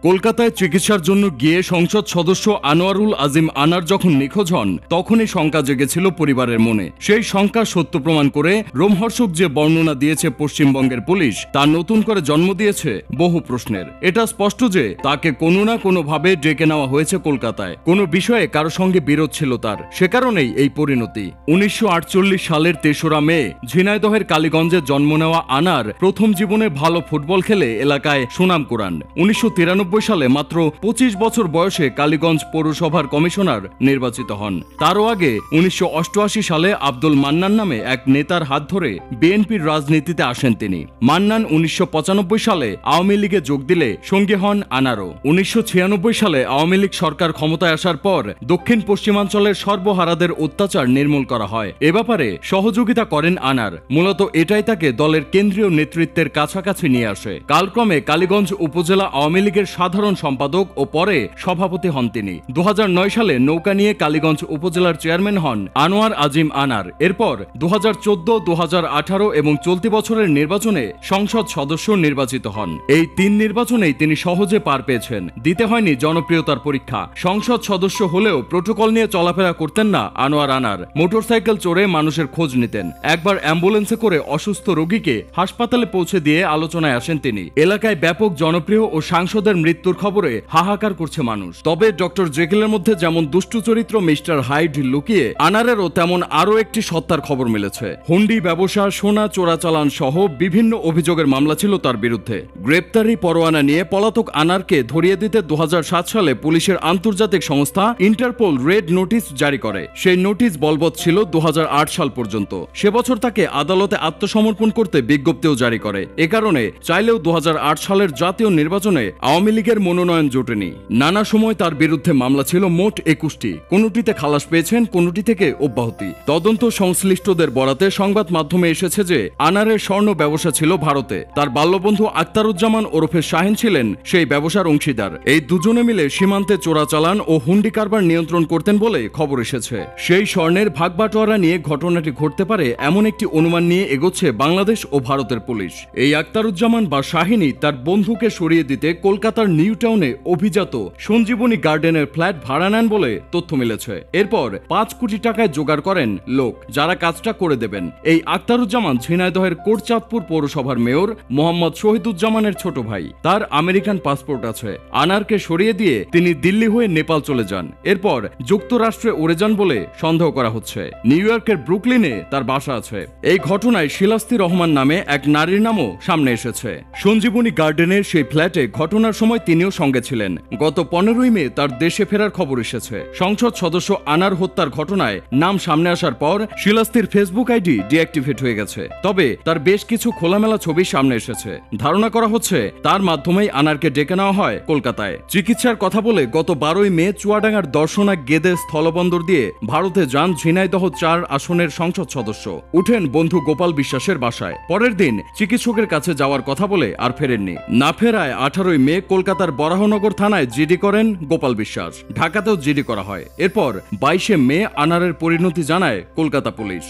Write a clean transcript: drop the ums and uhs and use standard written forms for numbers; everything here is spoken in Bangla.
কলকাতায় চিকিৎসার জন্য গিয়ে সংসদ সদস্য আনোয়ারুল আজিম আনার যখন নিখোঁজ হন তখনই শঙ্কা জেগেছিল পরিবারের মনে। সেই শঙ্কা সত্য প্রমাণ করে রোমহর্ষক যে বর্ণনা দিয়েছে পশ্চিমবঙ্গের পুলিশ তা নতুন করে জন্ম দিয়েছে বহু প্রশ্নের। এটা স্পষ্ট যে তাকে কোনো না কোনোভাবে ডেকে নেওয়া হয়েছে কলকাতায়। কোনো বিষয়ে কারো সঙ্গে বিরোধ ছিল তার, সে কারণেই এই পরিণতি। 1948 সালের 3রা মে ঝিনাইদহের কালীগঞ্জে জন্ম নেওয়া আনার প্রথম জীবনে ভালো ফুটবল খেলে এলাকায় সুনাম কুড়ান। 1993 সালে মাত্র 25 বছর বয়সে কালীগঞ্জ পৌরসভার কমিশনার নির্বাচিত হন। তারও আগে 1988 সালে আব্দুল মান্নান নামে এক নেতার হাত ধরে বিএনপির রাজনীতিতে আসেন তিনি। মান্নান 1995 সালে আওয়ামী লীগে যোগ দিলে সঙ্গী হন আনারও। 1996 সালে আওয়ামী লীগ সরকার ক্ষমতায় আসার পর দক্ষিণ পশ্চিমাঞ্চলের সর্বহারাদের অত্যাচার নির্মূল করা হয়। এ ব্যাপারে সহযোগিতা করেন আনার। মূলত এটাই তাকে দলের কেন্দ্রীয় নেতৃত্বের কাছাকাছি নিয়ে আসে। কালক্রমে কালীগঞ্জ উপজেলা আওয়ামী লীগের সাধারণ সম্পাদক ও পরে সভাপতি হন তিনি। 2009 সালে নৌকা নিয়ে কালীগঞ্জ উপজেলার চেয়ারম্যান হন আনোয়ার আজিম আনার। এরপর 2014, 2018 এবং চলতি বছরের নির্বাচনে সংসদ সদস্য নির্বাচিত হন। এই 3 নির্বাচনেই তিনি সহজে পার পেয়েছেন। দিতে হয়নি জনপ্রিয়তার পরীক্ষা। সংসদ সদস্য হলেও প্রোটোকল নিয়ে চলাফেরা করতেন না আনোয়ার আনার। মোটরসাইকেল চড়ে মানুষের খোঁজ নিতেন। একবার অ্যাম্বুলেন্সে করে অসুস্থ রোগীকে হাসপাতালে পৌঁছে দিয়ে আলোচনায় আসেন তিনি। এলাকায় ব্যাপক জনপ্রিয় ও সাংসদের মৃত্যুর খবরে হাহাকার করছে মানুষ। তবে ডক্টর জেকেলের মধ্যে যেমন দুষ্টু চরিত্র মিস্টার হাইড লুকিয়ে, আনারেরও তেমন আরও একটি সত্তার খবর মিলেছে। হুন্ডি ব্যবসা, সোনা চোরাচালান সহ বিভিন্ন অভিযোগের মামলা ছিল তার বিরুদ্ধে। গ্রেপ্তারি পরোয়ানা নিয়ে পলাতক আনারকে ধরিয়ে দিতে 2007 সালে পুলিশের আন্তর্জাতিক সংস্থা ইন্টারপোল রেড নোটিশ জারি করে। সেই নোটিশ বলবৎ ছিল 2008 সাল পর্যন্ত। সে বছর তাকে আদালতে আত্মসমর্পণ করতে বিজ্ঞপ্তিও জারি করে। এ কারণে চাইলেও 2008 সালের জাতীয় নির্বাচনে আওয়ামী লীগের মনোনয়ন জোটেনি। নানা সময় তার বিরুদ্ধে মামলা ছিল মোট 21টি। কোনটিতে খালাস পেয়েছেন, কোনটি থেকে অব্যাহতি। তদন্ত সংশ্লিষ্টদের বরাতে সংবাদ মাধ্যমে এসেছে যে আনারের স্বর্ণ ব্যবসা ছিল ভারতে। তার বাল্যবন্ধু আক্তারুজ্জামান ওরফে শাহিন ছিলেন সেই ব্যবসার অংশীদার। এই দুজনে মিলে সীমান্তে চোরাচালান ও হুন্ডি কারবার নিয়ন্ত্রণ করতেন বলে খবর এসেছে। সেই স্বর্ণের ভাগবাটোয়ারা নিয়ে ঘটনাটি ঘটতে পারে এমন একটি অনুমান নিয়ে এগোচ্ছে বাংলাদেশ ও ভারতের পুলিশ। এই আক্তারুজ্জামান বা শাহিনী তার বন্ধুকে সরিয়ে দিতে কলকাতার নিউ টাউনে অভিজাত সঞ্জীবনী গার্ডেনের ফ্ল্যাট ভাড়া নেন বলে তথ্য মিলেছে। এরপর 5 কোটি টাকায় জোগাড় করেন লোক যারা কাজটা করে দেবেন। এই আক্তারুজ্জামান ঝিনাইদহের কোটচাঁদপুর পৌরসভার মেয়র মোহাম্মদ শহীদুজ্জামানের ছোট ভাই। তার আমেরিকান পাসপোর্ট আছে। আনারকে সরিয়ে দিয়ে তিনি দিল্লি হয়ে নেপাল চলে যান। এরপর যুক্তরাষ্ট্রে উড়ে যান বলে সন্দেহ করা হচ্ছে। নিউ ইয়র্কের ব্রুকলিনে তার বাসা আছে। এই ঘটনায় শিলাস্তি রহমান নামে এক নারীর নামও সামনে এসেছে। সঞ্জীবনী গার্ডেনের সেই ফ্ল্যাটে ঘটনার সময় তিনিও সঙ্গে ছিলেন। গত 15ই মে তার দেশে ফেরার খবর এসেছে। সংসদ সদস্য আনার হত্যার ঘটনায় নাম সামনে আসার পর শিলাস্তির ফেসবুক আইডি ডিঅ্যাক্টিভেট হয়ে গেছে। তবে তার বেশ কিছু খোলামেলা ছবি সামনে এসেছে। ধারণা করা হচ্ছে তার মাধ্যমেই আনারকে ডেকে নেওয়া হয় কলকাতায়। চিকিৎসার কথা বলে গত 12ই মে চুয়াডাঙ্গার দর্শনা গেদে স্থলবন্দর দিয়ে ভারতে যান ঝিনাইদহ 4 আসনের সংসদ সদস্য। উঠেন বন্ধু গোপাল বিশ্বাসের বাসায়। পরের দিন চিকিৎসকের কাছে যাওয়ার কথা বলে আর ফেরেননি। না ফেরায় 18ই মে কলকাতার বরাহনগর থানায় জিডি করেন গোপাল বিশ্বাস। ঢাকাতেও জিডি করা হয়। এরপর 22শে মে আনারের পরিণতি জানায় কলকাতা পুলিশ।